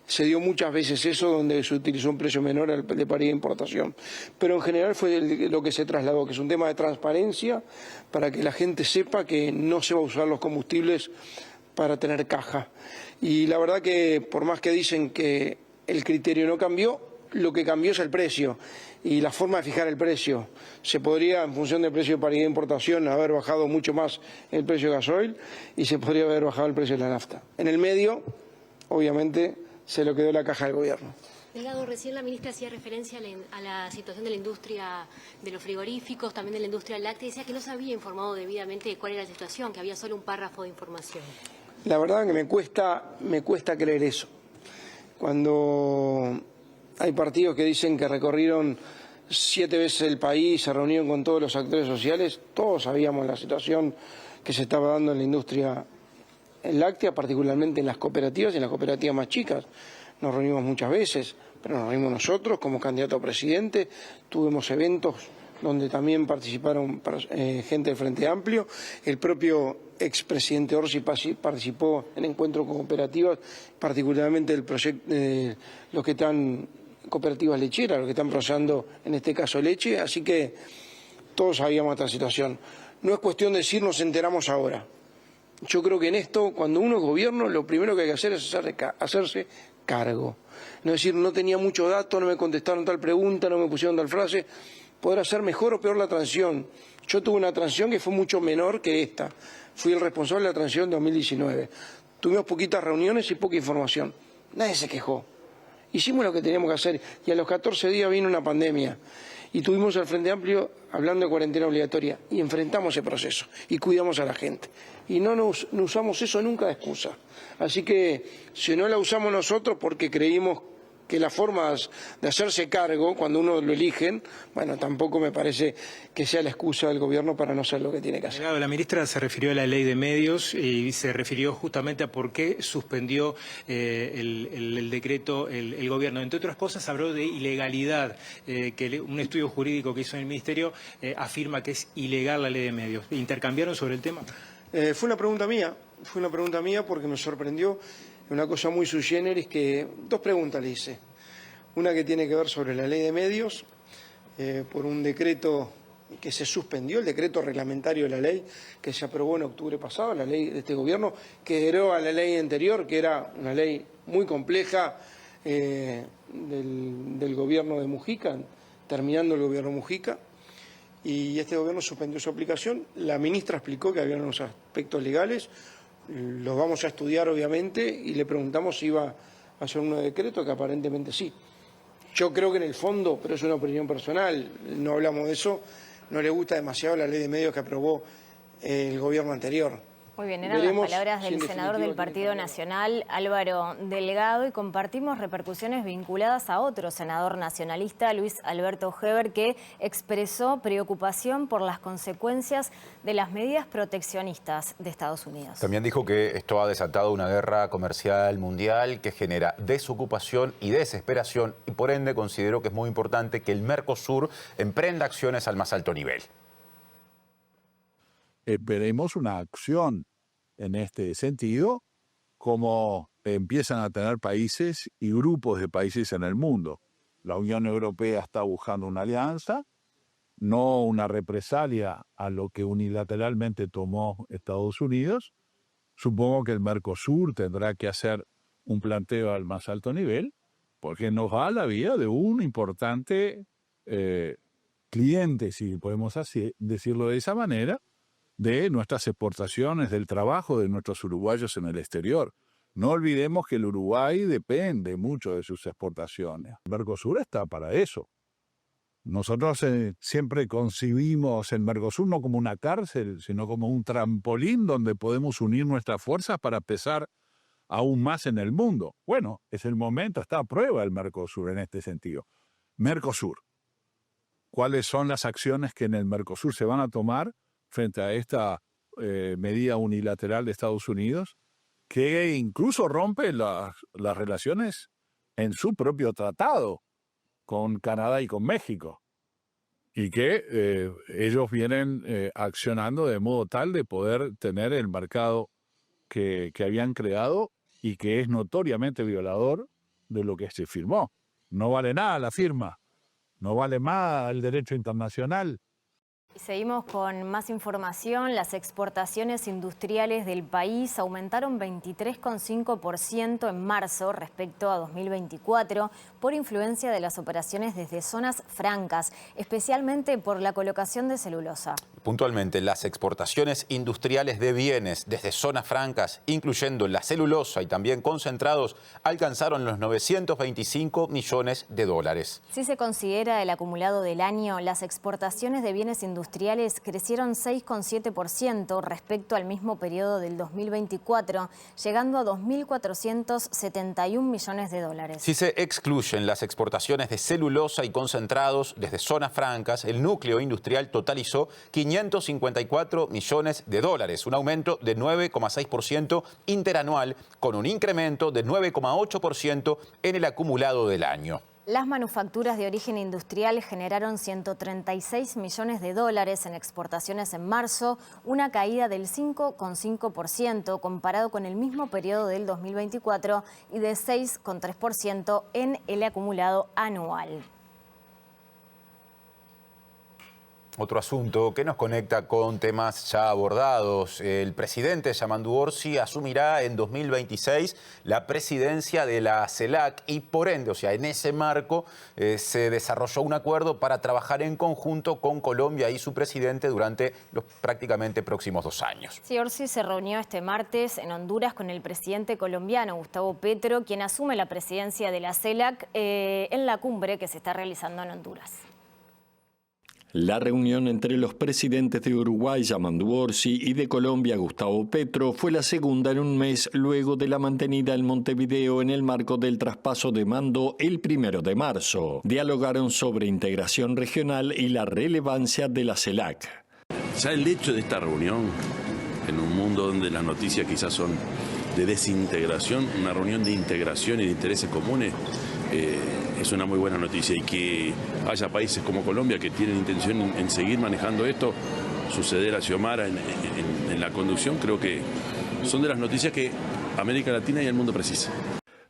se dio muchas veces eso donde se utilizó un precio menor al de paridad de importación. Pero en general fue lo que se trasladó, que es un tema de transparencia para que la gente sepa que no se va a usar los combustibles para tener caja. Y la verdad que por más que dicen que el criterio no cambió, lo que cambió es el precio y la forma de fijar el precio. Se podría, en función del precio de paridad de importación, haber bajado mucho más el precio de gasoil y se podría haber bajado el precio de la nafta. En el medio, obviamente, se lo quedó la caja del gobierno. Delgado, recién la ministra hacía referencia a la situación de la industria de los frigoríficos, también de la industria láctea, y decía que no se había informado debidamente de cuál era la situación, que había solo un párrafo de información. La verdad que me cuesta creer eso. Cuando hay partidos que dicen que recorrieron 7 veces el país, se reunieron con todos los actores sociales, todos sabíamos la situación que se estaba dando en la industria láctea, particularmente en las cooperativas y en las cooperativas más chicas. Nos reunimos muchas veces, pero nos reunimos nosotros como candidato a presidente, tuvimos eventos donde también participaron gente del Frente Amplio, el propio expresidente Orsi participó en encuentros con cooperativas, particularmente el proyecto, los que están cooperativas lecheras, los que están procesando en este caso leche, así que todos sabíamos esta situación. No es cuestión de decir nos enteramos ahora. Yo creo que en esto, cuando uno es gobierno, lo primero que hay que hacer es hacerse cargo. No decir, no tenía mucho dato, no me contestaron tal pregunta, no me pusieron tal frase. Podrá ser mejor o peor la transición. Yo tuve una transición que fue mucho menor que esta. Fui el responsable de la transición en 2019. Tuvimos poquitas reuniones y poca información. Nadie se quejó. Hicimos lo que teníamos que hacer y a los 14 días vino una pandemia. Y tuvimos al Frente Amplio hablando de cuarentena obligatoria y enfrentamos ese proceso y cuidamos a la gente. Y no usamos eso nunca de excusa. Así que si no la usamos nosotros porque creímos que la forma de hacerse cargo, cuando uno lo eligen, bueno, tampoco me parece que sea la excusa del gobierno para no hacer lo que tiene que hacer. La ministra se refirió a la ley de medios y se refirió justamente a por qué suspendió el decreto el gobierno. Entre otras cosas, habló de ilegalidad, que un estudio jurídico que hizo en el Ministerio afirma que es ilegal la ley de medios. ¿Intercambiaron sobre el tema? Fue una pregunta mía porque me sorprendió. Una cosa muy sui generis que... 2 preguntas le hice. Una que tiene que ver sobre la ley de medios, por un decreto que se suspendió, el decreto reglamentario de la ley, que se aprobó en octubre pasado, la ley de este gobierno, que deroga la ley anterior, que era una ley muy compleja del gobierno de Mujica, terminando el gobierno Mujica. y este gobierno suspendió su aplicación. La ministra explicó que había unos aspectos legales, los vamos a estudiar obviamente, y le preguntamos si iba a hacer un nuevo decreto, que aparentemente sí. Yo creo que en el fondo, pero es una opinión personal, no hablamos de eso, no le gusta demasiado la ley de medios que aprobó el gobierno anterior. Muy bien, eran las palabras del senador del Partido Nacional, Álvaro Delgado, y compartimos repercusiones vinculadas a otro senador nacionalista, Luis Alberto Heber, que expresó preocupación por las consecuencias de las medidas proteccionistas de Estados Unidos. También dijo que esto ha desatado una guerra comercial mundial que genera desocupación y desesperación, y por ende consideró que es muy importante que el Mercosur emprenda acciones al más alto nivel. Veremos una acción en este sentido, como empiezan a tener países y grupos de países en el mundo. La Unión Europea está buscando una alianza, no una represalia a lo que unilateralmente tomó Estados Unidos. Supongo que el Mercosur tendrá que hacer un planteo al más alto nivel, porque nos va a la vía de un importante cliente, si podemos así decirlo de esa manera, de nuestras exportaciones, del trabajo de nuestros uruguayos en el exterior. No olvidemos que el Uruguay depende mucho de sus exportaciones. El Mercosur está para eso. Nosotros siempre concibimos el Mercosur no como una cárcel, sino como un trampolín donde podemos unir nuestras fuerzas para pesar aún más en el mundo. Bueno, es el momento, está a prueba el Mercosur en este sentido. Mercosur. ¿Cuáles son las acciones que en el Mercosur se van a tomar frente a esta medida unilateral de Estados Unidos, que incluso rompe las relaciones en su propio tratado con Canadá y con México, y que ellos vienen accionando de modo tal de poder tener el mercado que habían creado y que es notoriamente violador de lo que se firmó. No vale nada la firma, no vale más el derecho internacional. Seguimos con más información. Las exportaciones industriales del país aumentaron 23,5% en marzo respecto a 2024 por influencia de las operaciones desde zonas francas, especialmente por la colocación de celulosa. Puntualmente, las exportaciones industriales de bienes desde zonas francas, incluyendo la celulosa y también concentrados, alcanzaron los 925 millones de dólares. Si se considera el acumulado del año, las exportaciones de bienes industriales crecieron 6,7% respecto al mismo periodo del 2024, llegando a 2.471 millones de dólares. Si se excluyen las exportaciones de celulosa y concentrados desde zonas francas, el núcleo industrial totalizó 554 millones de dólares, un aumento de 9,6% interanual, con un incremento de 9,8% en el acumulado del año. Las manufacturas de origen industrial generaron 136 millones de dólares en exportaciones en marzo, una caída del 5,5% comparado con el mismo periodo del 2024 y de 6,3% en el acumulado anual. Otro asunto que nos conecta con temas ya abordados. El presidente Yamandu Orsi asumirá en 2026 la presidencia de la CELAC y por ende, o sea, en ese marco se desarrolló un acuerdo para trabajar en conjunto con Colombia y su presidente durante los prácticamente próximos 2 años. Sí, Orsi se reunió este martes en Honduras con el presidente colombiano Gustavo Petro, quien asume la presidencia de la CELAC en la cumbre que se está realizando en Honduras. La reunión entre los presidentes de Uruguay, Yamandu Orsi, y de Colombia, Gustavo Petro, fue la segunda en un mes luego de la mantenida en Montevideo en el marco del traspaso de mando el 1 de marzo. Dialogaron sobre integración regional y la relevancia de la CELAC. Ya el hecho de esta reunión, en un mundo donde las noticias quizás son de desintegración, una reunión de integración y de intereses comunes, es una muy buena noticia, y que haya países como Colombia que tienen intención en seguir manejando esto, suceder a Xiomara en la conducción, creo que son de las noticias que América Latina y el mundo precisa.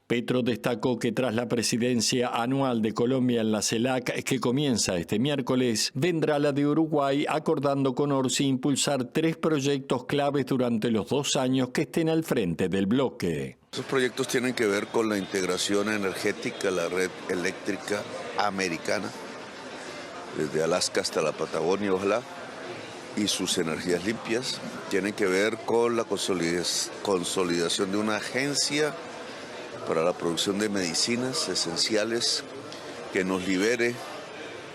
Petro destacó que tras la presidencia anual de Colombia en la CELAC, que comienza este miércoles, vendrá la de Uruguay, acordando con Orsi impulsar 3 proyectos claves durante los 2 años que estén al frente del bloque. Esos proyectos tienen que ver con la integración energética, la red eléctrica americana, desde Alaska hasta la Patagonia, ojalá, y sus energías limpias. Tienen que ver con la consolidación de una agencia para la producción de medicinas esenciales que nos libere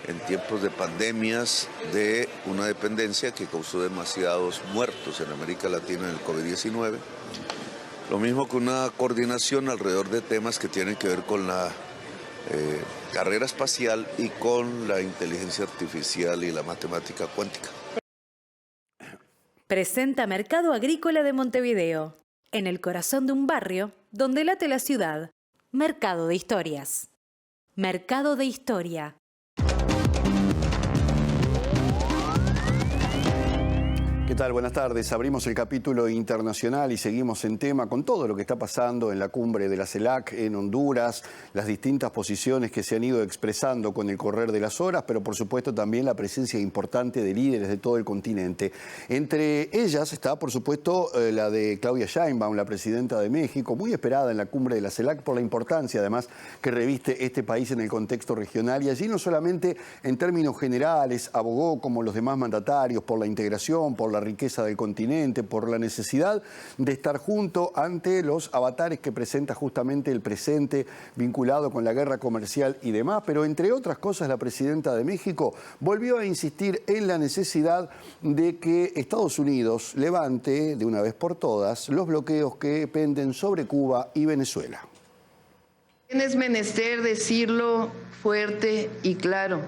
en tiempos de pandemias de una dependencia que causó demasiados muertos en América Latina en el COVID-19. Lo mismo que una coordinación alrededor de temas que tienen que ver con la carrera espacial y con la inteligencia artificial y la matemática cuántica. Presenta Mercado Agrícola de Montevideo, en el corazón de un barrio donde late la ciudad. Mercado de Historias. Mercado de Historia. ¿Qué tal? Buenas tardes. Abrimos el capítulo internacional y seguimos en tema con todo lo que está pasando en la cumbre de la CELAC en Honduras, las distintas posiciones que se han ido expresando con el correr de las horas, pero por supuesto también la presencia importante de líderes de todo el continente. Entre ellas está, por supuesto, la de Claudia Sheinbaum, la presidenta de México, muy esperada en la cumbre de la CELAC por la importancia, además, que reviste este país en el contexto regional. Y allí no solamente en términos generales abogó, como los demás mandatarios, por la integración, por la riqueza del continente, por la necesidad de estar junto ante los avatares que presenta justamente el presente vinculado con la guerra comercial y demás, pero entre otras cosas la presidenta de México volvió a insistir en la necesidad de que Estados Unidos levante de una vez por todas los bloqueos que penden sobre Cuba y Venezuela. Es menester decirlo fuerte y claro.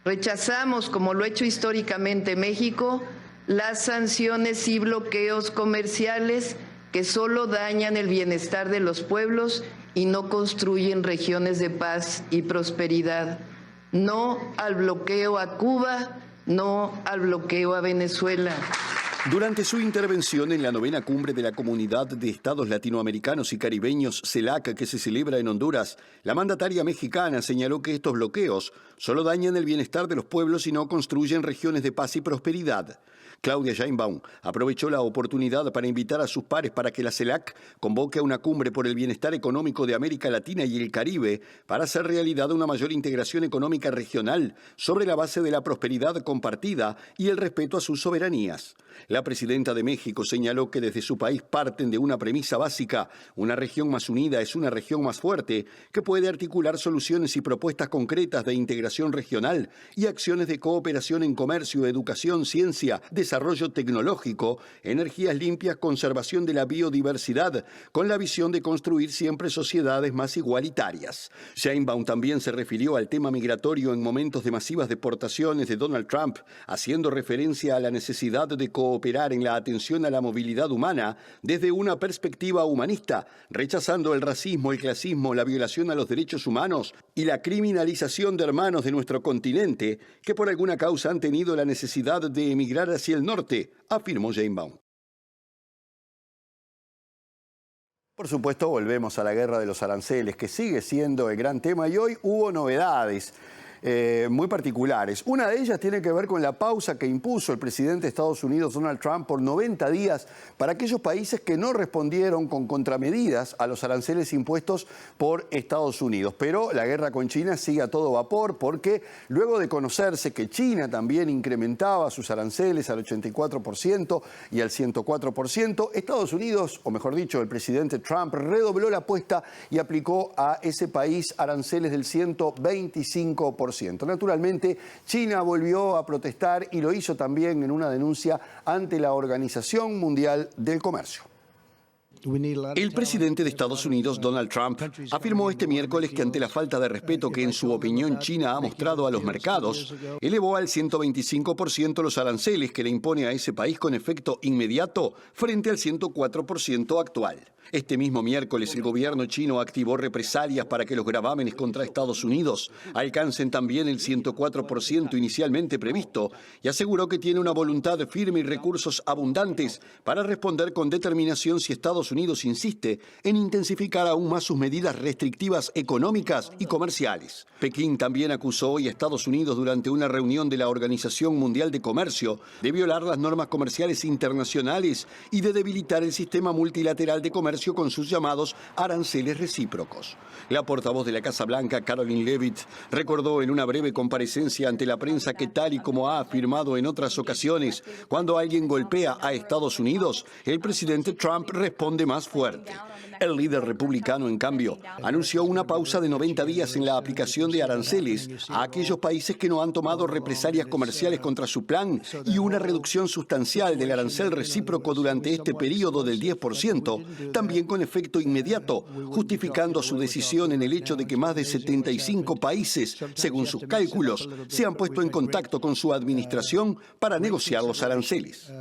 Rechazamos, como lo ha hecho históricamente México, las sanciones y bloqueos comerciales que solo dañan el bienestar de los pueblos y no construyen regiones de paz y prosperidad. No al bloqueo a Cuba, no al bloqueo a Venezuela. Durante su intervención en la 9ª cumbre de la Comunidad de Estados Latinoamericanos y Caribeños, CELAC, que se celebra en Honduras, la mandataria mexicana señaló que estos bloqueos solo dañan el bienestar de los pueblos y no construyen regiones de paz y prosperidad. Claudia Sheinbaum aprovechó la oportunidad para invitar a sus pares para que la CELAC convoque a una cumbre por el bienestar económico de América Latina y el Caribe para hacer realidad una mayor integración económica regional sobre la base de la prosperidad compartida y el respeto a sus soberanías. La presidenta de México señaló que desde su país parten de una premisa básica: una región más unida es una región más fuerte, que puede articular soluciones y propuestas concretas de integración regional y acciones de cooperación en comercio, educación, ciencia, desarrollo tecnológico, energías limpias, conservación de la biodiversidad, con la visión de construir siempre sociedades más igualitarias. Sheinbaum también se refirió al tema migratorio en momentos de masivas deportaciones de Donald Trump, haciendo referencia a la necesidad de cooperar en la atención a la movilidad humana desde una perspectiva humanista, rechazando el racismo, el clasismo, la violación a los derechos humanos y la criminalización de hermanos de nuestro continente que por alguna causa han tenido la necesidad de emigrar hacia el norte, afirmó Sheinbaum. Por supuesto, volvemos a la guerra de los aranceles, que sigue siendo el gran tema, y hoy hubo novedades muy particulares. Una de ellas tiene que ver con la pausa que impuso el presidente de Estados Unidos, Donald Trump, por 90 días para aquellos países que no respondieron con contramedidas a los aranceles impuestos por Estados Unidos. Pero la guerra con China sigue a todo vapor, porque luego de conocerse que China también incrementaba sus aranceles al 84% y al 104%, Estados Unidos, o mejor dicho, el presidente Trump, redobló la apuesta y aplicó a ese país aranceles del 125%. Naturalmente, China volvió a protestar y lo hizo también en una denuncia ante la Organización Mundial del Comercio. El presidente de Estados Unidos, Donald Trump, afirmó este miércoles que ante la falta de respeto que en su opinión China ha mostrado a los mercados, elevó al 125% los aranceles que le impone a ese país con efecto inmediato frente al 104% actual. Este mismo miércoles el gobierno chino activó represalias para que los gravámenes contra Estados Unidos alcancen también el 104% inicialmente previsto, y aseguró que tiene una voluntad firme y recursos abundantes para responder con determinación si Estados Estados Unidos insiste en intensificar aún más sus medidas restrictivas económicas y comerciales. Pekín también acusó hoy a Estados Unidos durante una reunión de la Organización Mundial de Comercio de violar las normas comerciales internacionales y de debilitar el sistema multilateral de comercio con sus llamados aranceles recíprocos. La portavoz de la Casa Blanca, Caroline Leavitt, recordó en una breve comparecencia ante la prensa que, tal y como ha afirmado en otras ocasiones, cuando alguien golpea a Estados Unidos, el presidente Trump responde más fuerte. El líder republicano, en cambio, anunció una pausa de 90 días en la aplicación de aranceles a aquellos países que no han tomado represalias comerciales contra su plan y una reducción sustancial del arancel recíproco durante este periodo del 10%, también con efecto inmediato, justificando su decisión en el hecho de que más de 75 países, según sus cálculos, se han puesto en contacto con su administración para negociar los aranceles.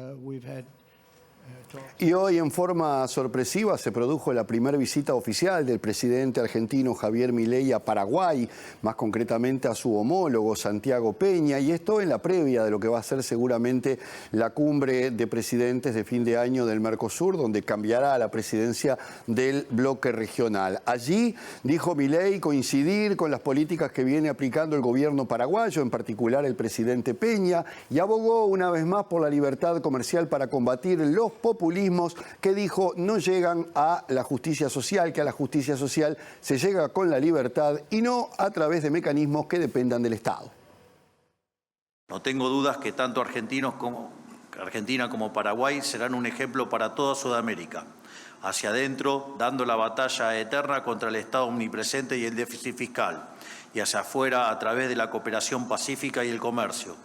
Y hoy, en forma sorpresiva, se produjo la primera visita oficial del presidente argentino Javier Milei a Paraguay, más concretamente a su homólogo Santiago Peña, y esto en la previa de lo que va a ser seguramente la cumbre de presidentes de fin de año del Mercosur, donde cambiará la presidencia del bloque regional. Allí, dijo Milei, coincidir con las políticas que viene aplicando el gobierno paraguayo, en particular el presidente Peña, y abogó una vez más por la libertad comercial para combatir los populismos que dijo no llegan a la justicia social, que a la justicia social se llega con la libertad y no a través de mecanismos que dependan del Estado. No tengo dudas que tanto Argentina como Paraguay serán un ejemplo para toda Sudamérica. Hacia adentro, dando la batalla eterna contra el Estado omnipresente y el déficit fiscal, y hacia afuera a través de la cooperación pacífica y el comercio.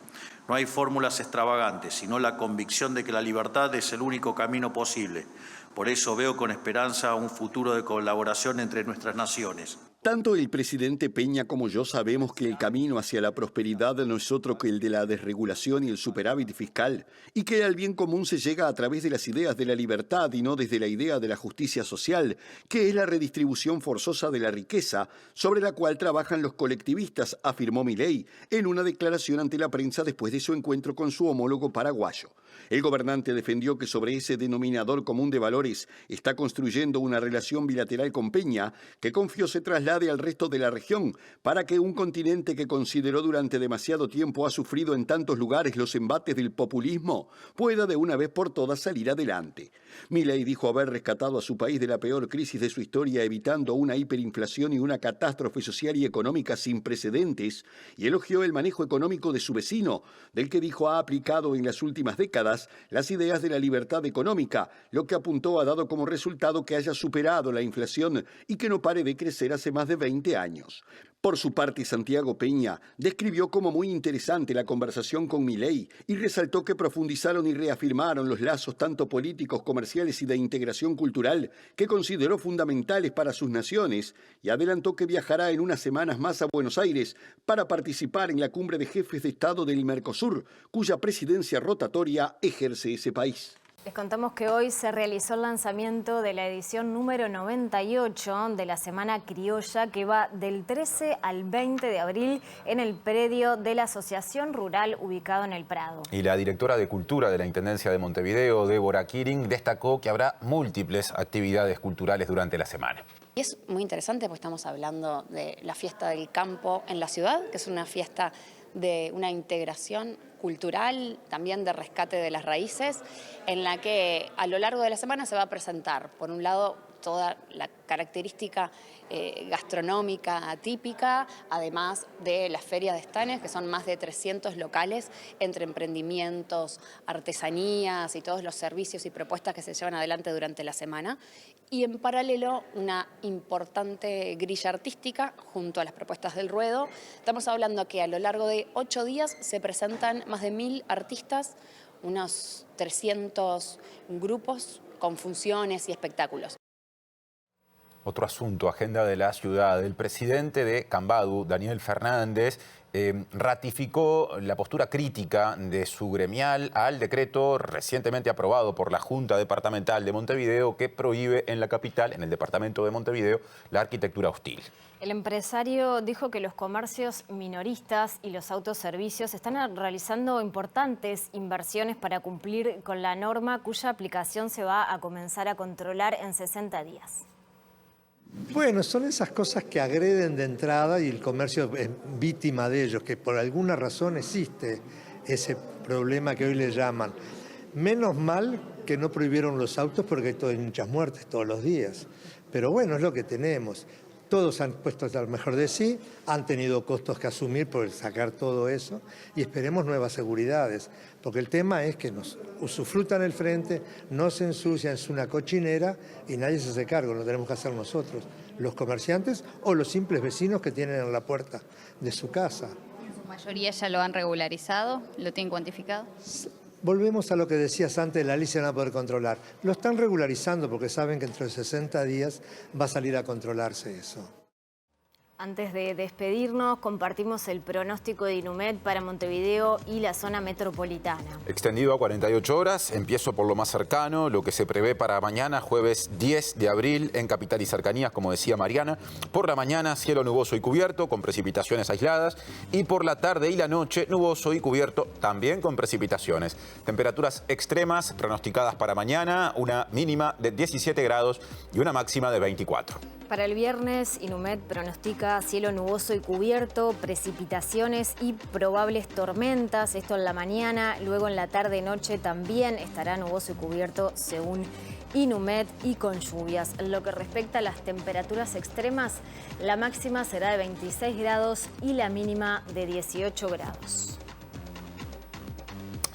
No hay fórmulas extravagantes, sino la convicción de que la libertad es el único camino posible. Por eso veo con esperanza un futuro de colaboración entre nuestras naciones. Tanto el presidente Peña como yo sabemos que el camino hacia la prosperidad no es otro que el de la desregulación y el superávit fiscal, y que al bien común se llega a través de las ideas de la libertad y no desde la idea de la justicia social, que es la redistribución forzosa de la riqueza, sobre la cual trabajan los colectivistas, afirmó Milei en una declaración ante la prensa después de su encuentro con su homólogo paraguayo. El gobernante defendió que sobre ese denominador común de valores está construyendo una relación bilateral con Peña, que confió se traslade al resto de la región para que un continente que consideró durante demasiado tiempo ha sufrido en tantos lugares los embates del populismo pueda de una vez por todas salir adelante. Milei dijo haber rescatado a su país de la peor crisis de su historia, evitando una hiperinflación y una catástrofe social y económica sin precedentes, y elogió el manejo económico de su vecino, del que dijo ha aplicado en las últimas décadas las ideas de la libertad económica, lo que apuntó ha dado como resultado que haya superado la inflación y que no pare de crecer hace más de 20 años. Por su parte, Santiago Peña describió como muy interesante la conversación con Milei y resaltó que profundizaron y reafirmaron los lazos tanto políticos, comerciales y de integración cultural que consideró fundamentales para sus naciones, y adelantó que viajará en unas semanas más a Buenos Aires para participar en la cumbre de jefes de Estado del Mercosur, cuya presidencia rotatoria ejerce ese país. Les contamos que hoy se realizó el lanzamiento de la edición número 98 de la Semana Criolla, que va del 13 al 20 de abril en el predio de la Asociación Rural ubicado en el Prado. Y la directora de Cultura de la Intendencia de Montevideo, Débora Quiring, destacó que habrá múltiples actividades culturales durante la semana. Y es muy interesante porque estamos hablando de la fiesta del campo en la ciudad, que es una fiesta de una integración cultural, también de rescate de las raíces, en la que a lo largo de la semana se va a presentar, por un lado, toda la característica gastronómica atípica, además de las ferias de estanes, que son más de 300 locales entre emprendimientos, artesanías y todos los servicios y propuestas que se llevan adelante durante la semana. Y en paralelo, una importante grilla artística junto a las propuestas del ruedo. Estamos hablando que a lo largo de 8 días se presentan más de 1000 artistas, unos 300 grupos con funciones y espectáculos. Otro asunto, agenda de la ciudad. El presidente de Cambadu, Daniel Fernández, ratificó la postura crítica de su gremial al decreto recientemente aprobado por la Junta Departamental de Montevideo que prohíbe en la capital, en el departamento de Montevideo, la arquitectura hostil. El empresario dijo que los comercios minoristas y los autoservicios están realizando importantes inversiones para cumplir con la norma cuya aplicación se va a comenzar a controlar en 60 días. Bueno, son esas cosas que agreden de entrada y el comercio es víctima de ellos, que por alguna razón existe ese problema que hoy le llaman. Menos mal que no prohibieron los autos porque hay muchas muertes todos los días. Pero bueno, es lo que tenemos. Todos han puesto lo mejor de sí, han tenido costos que asumir por sacar todo eso y esperemos nuevas seguridades, porque el tema es que nos usufrutan el frente, no se ensucian, es una cochinera y nadie se hace cargo, lo tenemos que hacer nosotros, los comerciantes o los simples vecinos que tienen en la puerta de su casa. ¿En su mayoría ya lo han regularizado? ¿Lo tienen cuantificado? Volvemos a lo que decías antes, la ley se van a poder controlar. Lo están regularizando porque saben que entre 60 días va a salir a controlarse eso. Antes de despedirnos, compartimos el pronóstico de Inumet para Montevideo y la zona metropolitana. Extendido a 48 horas, empiezo por lo más cercano, lo que se prevé para mañana, jueves 10 de abril, en capital y cercanías, como decía Mariana. Por la mañana, cielo nuboso y cubierto, con precipitaciones aisladas. Y por la tarde y la noche, nuboso y cubierto, también con precipitaciones. Temperaturas extremas pronosticadas para mañana, una mínima de 17 grados y una máxima de 24. Para el viernes, Inumet pronostica cielo nuboso y cubierto, precipitaciones y probables tormentas. Esto en la mañana, luego en la tarde-noche también estará nuboso y cubierto según Inumet y con lluvias. En lo que respecta a las temperaturas extremas, la máxima será de 26 grados y la mínima de 18 grados.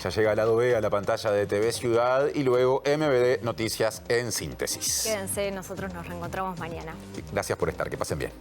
Ya llega el lado B a la pantalla de TV Ciudad y luego MBD Noticias en síntesis. Quédense, nosotros nos reencontramos mañana. Gracias por estar, que pasen bien.